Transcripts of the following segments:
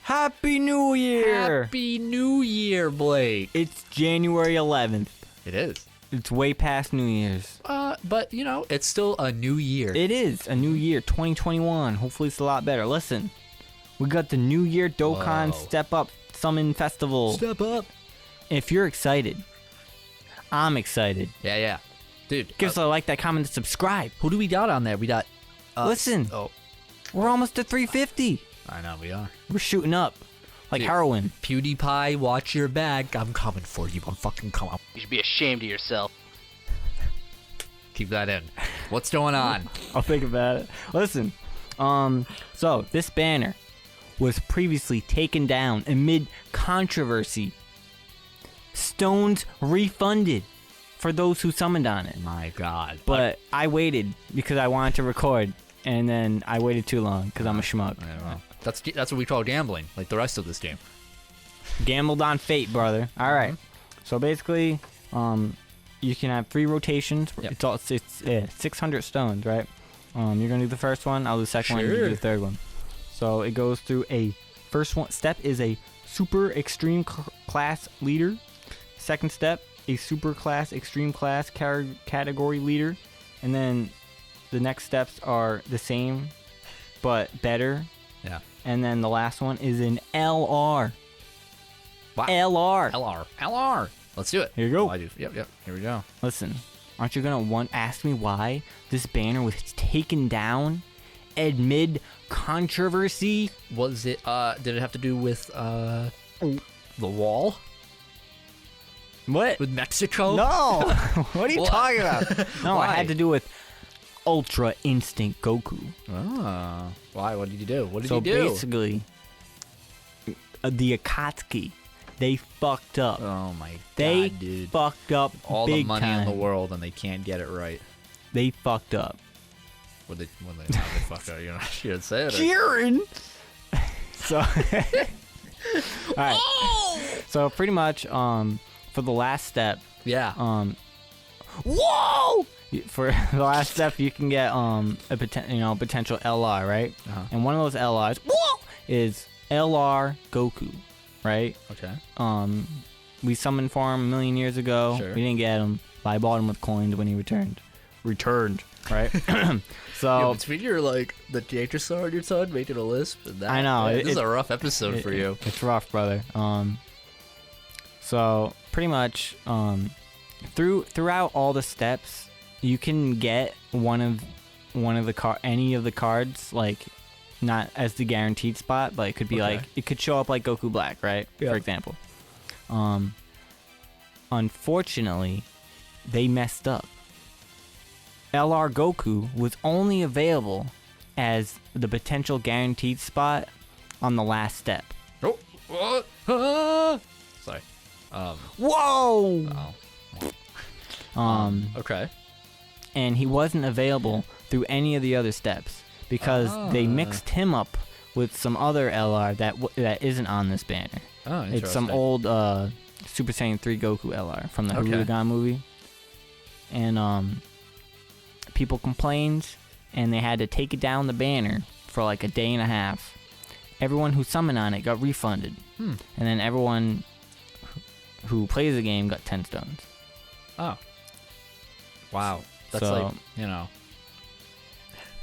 Happy New Year! Happy New Year, Blake. It's January 11th. It is. It's way past New Year's. But, you know, it's still a new year. It is a new year, 2021. Hopefully it's a lot better. Listen, we got the New Year Dokkan Step Up Summon Festival. Step up. If you're excited, I'm excited. Yeah. Dude. Give us a like, that comment, and subscribe. Who do we got on there? We got... Listen, we're almost at 350. I know, we are. We're shooting up like Dude, heroin. PewDiePie, watch your bag. I'm coming for you. I'm fucking coming. You should be ashamed of yourself. Keep that in. What's going on? I'll think about it. Listen, so this banner was previously taken down amid controversy. Stones refunded for those who summoned on it. My God. But I waited because I wanted to record, and then I waited too long because I'm a schmuck. I don't know. That's what we call gambling, like the rest of this game. Gambled on fate, brother. All right. So basically, you can have 3 rotations. Yep. It's 600 stones, right? You're gonna do the first one. I'll do the second one. You do the third one. So it goes through a first one. Step is a super extreme class leader. Second step, a super class extreme class category leader, and then the next steps are the same but better. Yeah. And then the last one is an LR. Wow. LR. Let's do it. Here you go. Yep. Here we go. Listen, aren't you gonna ask me why this banner was taken down amid controversy? Was it? Did it have to do with the wall What? with Mexico? No. What are you What? talking about? No, Why? it had to do with Ultra Instinct Goku. Oh. Why? What did he do? What did So he do? basically, the Akatsuki, they fucked up. Oh my They God, dude! fucked up All big the money time. in the world and they can't get it right. They fucked up. When they fuck up, you know, you didn't say it. Jiren! So, alright. So pretty much, for the last step, Yeah. whoa! For the last step, you can get a potential LR, right? Uh-huh. And one of those LRs, is LR Goku, right? Okay. We summoned for him a million years ago. Sure. We didn't get him, but I bought him with coins when he returned, right? So between your like the Datasaur on your tongue making a lisp, and that, I know, this is a rough episode for you. It's rough, brother. So pretty much, throughout all the steps, you can get one of any of the cards, like not as the guaranteed spot, but it could be like it could show up like Goku Black, right? Yeah. For example. Unfortunately, they messed up. LR Goku was only available as the potential guaranteed spot on the last step. Oh, what? Ah! Sorry. Whoa! Oh. Okay. And he wasn't available through any of the other steps because they mixed him up with some other LR that isn't on this banner. Oh, interesting. It's some old Super Saiyan 3 Goku LR from the Budokai movie. And people complained, and they had to take it down the banner for like a day and a half. Everyone who summoned on it got refunded. And then everyone who plays the game got 10 stones. Oh. Wow. That's So- like, you know,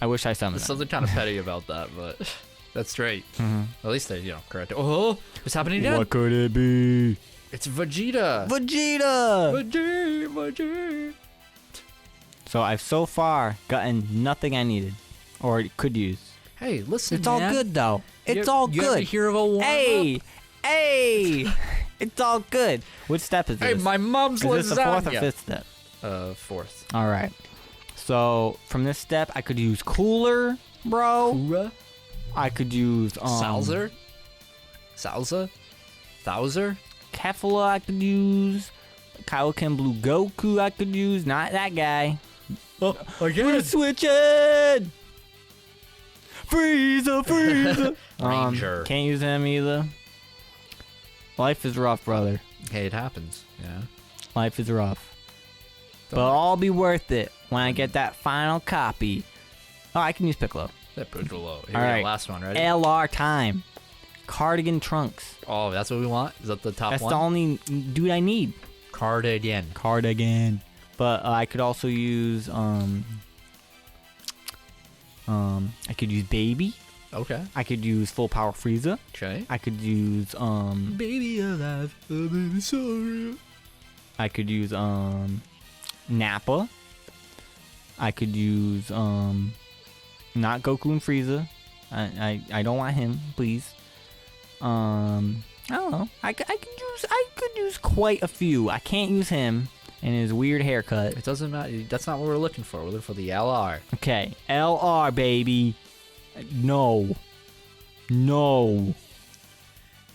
I wish I summoned there's it. something kind of petty about that, but that's great. Mhm. At least they, you know, correct it. Oh, it's happening again. What could it be? It's Vegeta. Vegeta! Vegeta. So I've so far gotten nothing I needed or could use. Hey, listen, It's all man. good though. It's You- all you ever good. hear of a warm-up? Hey, it's all good. Which step is this? Hey, my mom's is this the fourth or lasagna. fifth step? Fourth. All right. So from this step, I could use Cooler, bro. Kura? I could use Salzer? Salza? Thouser? Kefla. I could use Kaioken Blue Goku. I could use not that guy. Oh, We're switching. Frieza. Ranger. Can't use him either. Life is rough, brother. Hey, it happens. Yeah. Life is rough. But all be worth it when I get that final copy. Oh, I can use Piccolo. That Piccolo. Here All we right. go. Last one, ready? LR time. Cardigan Trunks. Oh, that's what we want? Is that the top That's one? the only dude I need. Cardigan. But I could also use I could use Baby. Okay. I could use Full Power Frieza. Okay. I could use Baby alive, oh baby sorry. I could use Nappa. I could use not Goku and Frieza. I don't want him, please. I don't know. I could use quite a few. I can't use him and his weird haircut. It doesn't matter. That's not what we're looking for. We're looking for the LR. Okay, LR baby. No.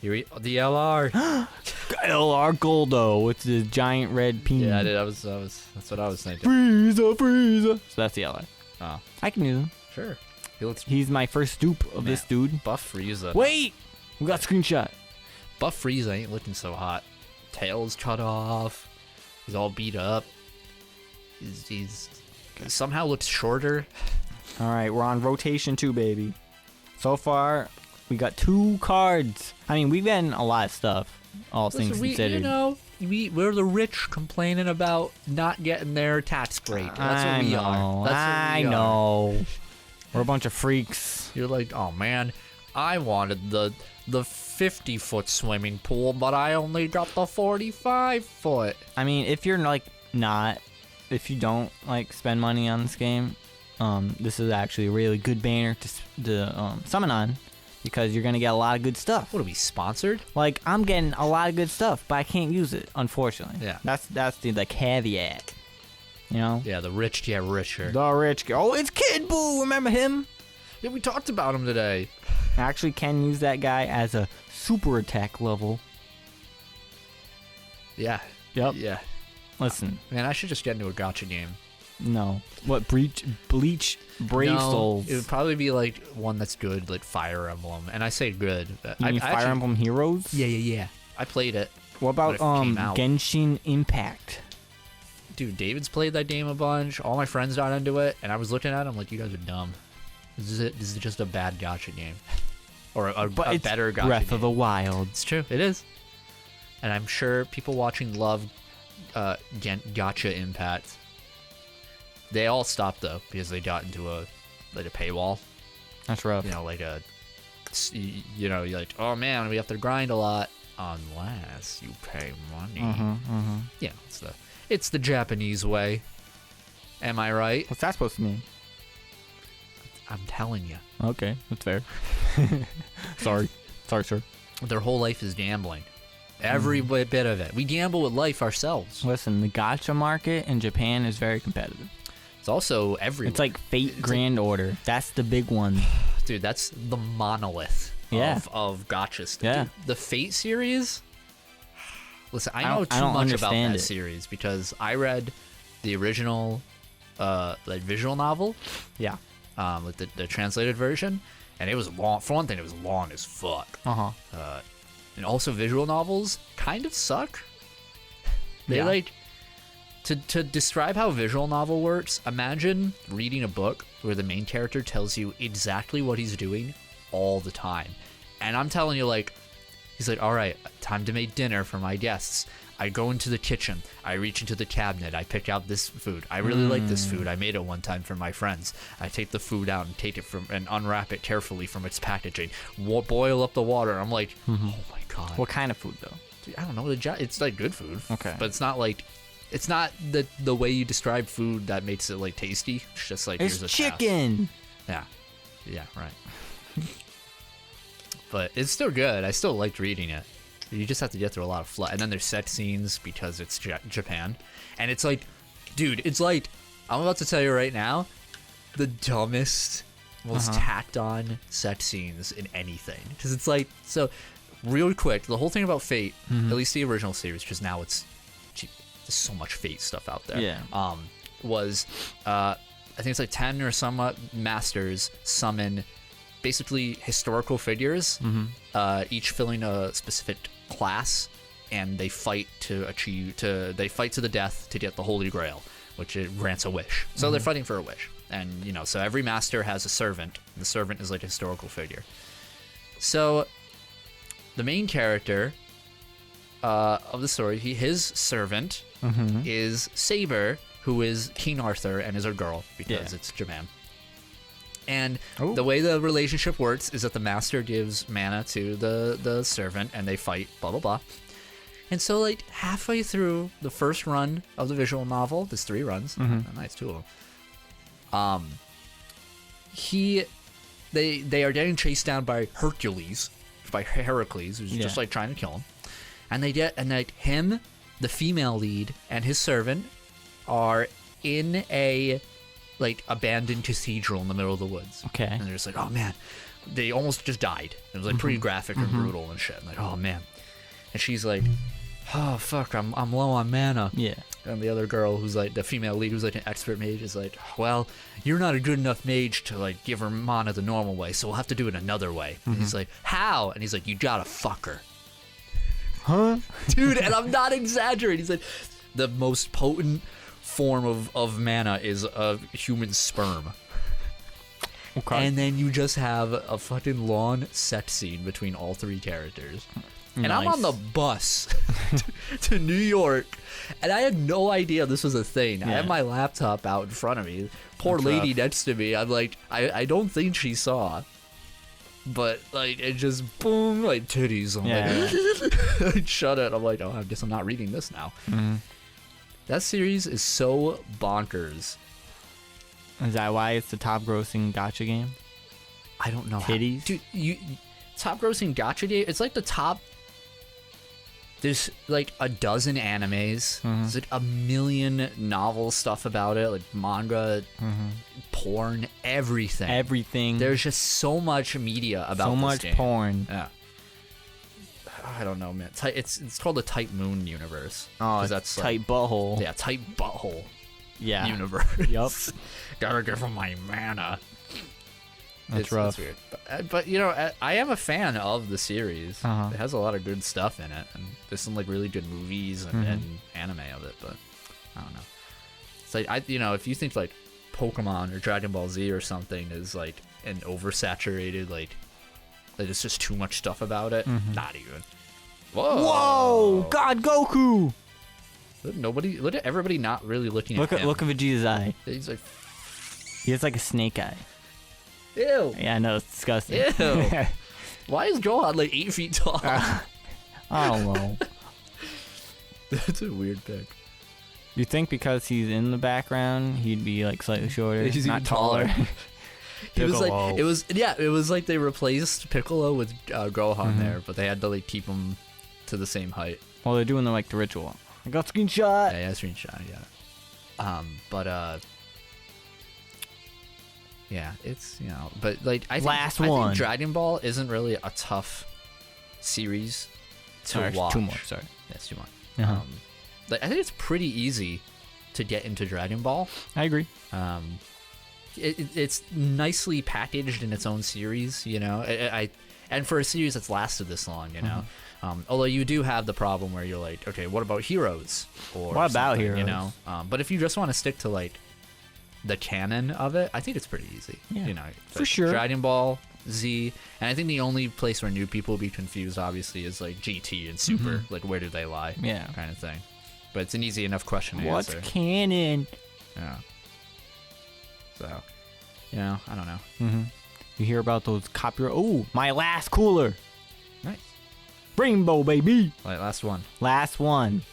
Here the LR. LR Goldo with the giant red penis. Yeah, that's what I was thinking. Frieza. So that's the LR. Oh, I can use him. sure. He's my first dupe of this dude. Buff Frieza. Wait! We got a screenshot. Buff Frieza ain't looking so hot. Tail's cut off. He's all beat up. He's somehow looks shorter. Alright, we're on rotation 2, baby. So far, we got 2 cards. I mean, we've gotten a lot of stuff, all things considered. You know, we're the rich complaining about not getting their tax break. That's what we are. I know. We're a bunch of freaks. You're like, oh man, I wanted the 50-foot swimming pool, but I only got the 45-foot. I mean, if you're if you don't spend money on this game, this is actually a really good banner to summon on, because you're gonna get a lot of good stuff. What are we, sponsored? Like, I'm getting a lot of good stuff, but I can't use it, unfortunately. Yeah. That's the caveat. You know? Yeah, the rich get richer. The rich guy. Oh, it's Kid Buu. Remember him? Yeah, we talked about him today. I actually can use that guy as a super attack level. Yeah. Yep. Yeah. Listen. Man, I should just get into a gacha game. No. What? Bleach Brave Souls? It would probably be like one that's good, like Fire Emblem. And I say good. You mean Fire Emblem Heroes? Yeah. I played it. What about came out. Genshin Impact? Dude, David's played that game a bunch. All my friends got into it, and I was looking at him like, you guys are dumb. This is just a bad gacha game. Or a better gacha Breath game. of the Wild. It's true. It is. And I'm sure people watching love gacha Impact. They all stopped, though, because they got into a paywall. That's rough. You know, you're like, oh man, we have to grind a lot. Unless you pay money. Yeah, it's the Japanese way. Am I right? What's that supposed to mean? I'm telling you. Okay, that's fair. Sorry, sir. Their whole life is gambling. Every bit of it. We gamble with life ourselves. Listen, the gacha market in Japan is very competitive. It's also everywhere. It's like Fate Grand Order. That's the big one. Dude, that's the monolith of gacha stuff. Yeah. Dude, the Fate series. Listen, I know too much about that series because I read the original visual novel. Yeah. Like the translated version, and it was long. For one thing, it was long as fuck. And also visual novels kind of suck. They to describe how a visual novel works, imagine reading a book where the main character tells you exactly what he's doing all the time. And I'm telling you, he's like, all right, time to make dinner for my guests. I go into the kitchen. I reach into the cabinet. I pick out this food. I really like this food. I made it one time for my friends. I take the food out and take it and unwrap it carefully from its packaging. Boil up the water. I'm like, oh my god. What kind of food though? Dude, I don't know. It's like good food. Okay. But it's not it's not the way you describe food that makes it tasty. It's just like, it's here's a chicken. Task. Yeah, right. But it's still good. I still liked reading it. You just have to get through a lot of flood. And then there's set scenes because it's Japan. And it's like, dude, it's like, I'm about to tell you right now, the dumbest, most tacked on set scenes in anything. Because it's like, so, real quick, the whole thing about Fate, at least the original series, because now there's so much Fate stuff out there. Yeah. Was, I think it's 10 or somewhat masters summon basically historical figures, each filling a specific class, and they fight to the death to get the Holy Grail, which it grants a wish. So they're fighting for a wish, and so every master has a servant. The servant is like a historical figure. So the main character of the story, his servant is Saber, who is King Arthur and is a girl because it's Japan. And the way the relationship works is that the master gives mana to the servant and they fight, blah, blah, blah. And so, like, halfway through the first run of the visual novel, there's 3 runs. Nice, 2 of them. They are getting chased down by Hercules, who's just, like, trying to kill him. And him, the female lead, and his servant are in a, like, abandoned cathedral in the middle of the woods. Okay. And they're just like, oh, man. They almost just died. It was, like, pretty graphic and brutal and shit. I'm like, oh, man. And she's like, oh, fuck, I'm low on mana. Yeah. And the other girl, who's, like, the female lead, who's, like, an expert mage, is like, well, you're not a good enough mage to, like, give her mana the normal way, so we'll have to do it another way. And he's like, how? And he's like, you gotta fuck her. Huh? Dude, and I'm not exaggerating. He's like, the most potent form of mana is a human sperm. Okay. And then you just have a fucking long sex scene between all 3 characters. And I'm on the bus to New York, and I had no idea this was a thing. I had my laptop out in front of me. Poor lady next to me, I'm like, I don't think she saw. But, like, it just, boom, like, titties. I'm like, I shut it. I'm like, oh, I guess I'm not reading this now. That series is so bonkers. Is that why it's the top grossing gacha game? I don't know. Titties? Dude, top grossing gacha game, it's like the top. There's like a dozen animes. There's like a million novel stuff about it, like manga, porn, everything. Everything. There's just so much media about so this much game. Porn. Yeah. I don't know, man. It's called the Tight Moon universe. Oh, that's tight like, butthole. Yeah, tight butthole. Yeah. Universe. Yup. Gotta give him my mana. That's rough. It's weird. But, you know, I am a fan of the series. It has a lot of good stuff in it, and there's some like really good movies and anime of it. But I don't know. It's like if you think like Pokemon or Dragon Ball Z or something is like an oversaturated like there's just too much stuff about it. Not even. Whoa! God, Goku! Look at everybody not really looking at him. Look at Vegeta's eye. He's like, he has like a snake eye. Ew. Yeah, I know, it's disgusting. Ew. Why is Gohan like 8 feet tall? I don't know. That's a weird pick. You think because he's in the background, he'd be like slightly shorter, he's not taller? He was like, it was like they replaced Piccolo with Gohan there, but they had to like keep him to the same height. Well, they're doing like the ritual. I got screenshot. Yeah, screenshot. Yeah. Yeah, it's but like I think Dragon Ball isn't really a tough series to watch. 2 more. Sorry, that's too much. Like I think it's pretty easy to get into Dragon Ball. I agree. It's nicely packaged in its own series, and for a series that's lasted this long, although you do have the problem where you're like, okay, what about Heroes? Or what about Heroes? But if you just want to stick to like the canon of it, I think it's pretty easy. Yeah, for like sure. Dragon Ball Z, and I think the only place where new people will be confused, obviously, is like GT and Super. Like, where do they lie? Yeah, kind of thing. But it's an easy enough question to answer. What's canon? Yeah. So, I don't know. You hear about those copyright? Oh, my last cooler. Nice. Rainbow, baby. Like, last one. Last one.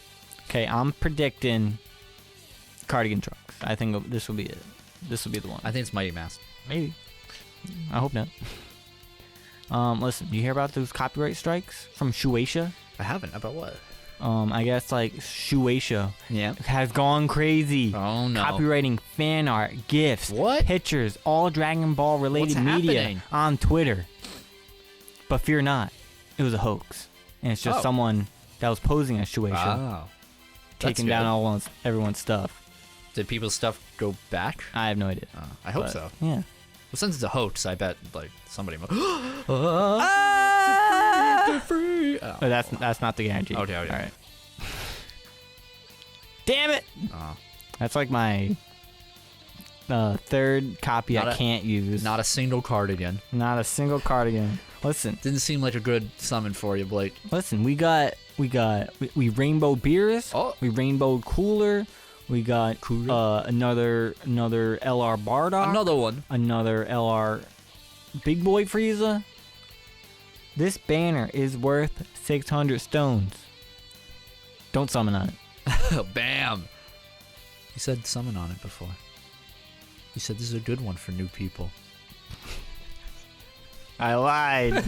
Okay, I'm predicting Cardigan Trunks. I think this will be it. This will be the one. I think it's Mighty Mask. Maybe. I hope not. Listen, you hear about those copyright strikes from Shueisha? I haven't. About what? I guess like Shueisha has gone crazy. Oh no! Copywriting fan art, GIFs, pictures, all Dragon Ball related media on Twitter. But fear not, it was a hoax, and it's just someone that was posing as Shueisha, taking down everyone's stuff. Did people's stuff go back? I have no idea. I hope so. Yeah. Well, since it's a hoax, I bet like somebody. That's not the guarantee. Okay. All right. Damn it! That's like my third copy I can't use. Not a single cardigan. Not a single cardigan. Listen. Didn't seem like a good summon for you, Blake. Listen, we rainbow beers. Oh. We rainbow cooler. We got another LR Bardock. Another one. Another LR Big Boy Frieza. This banner is worth 600 stones. Don't summon on it. Bam. You said summon on it before. You said this is a good one for new people. I lied.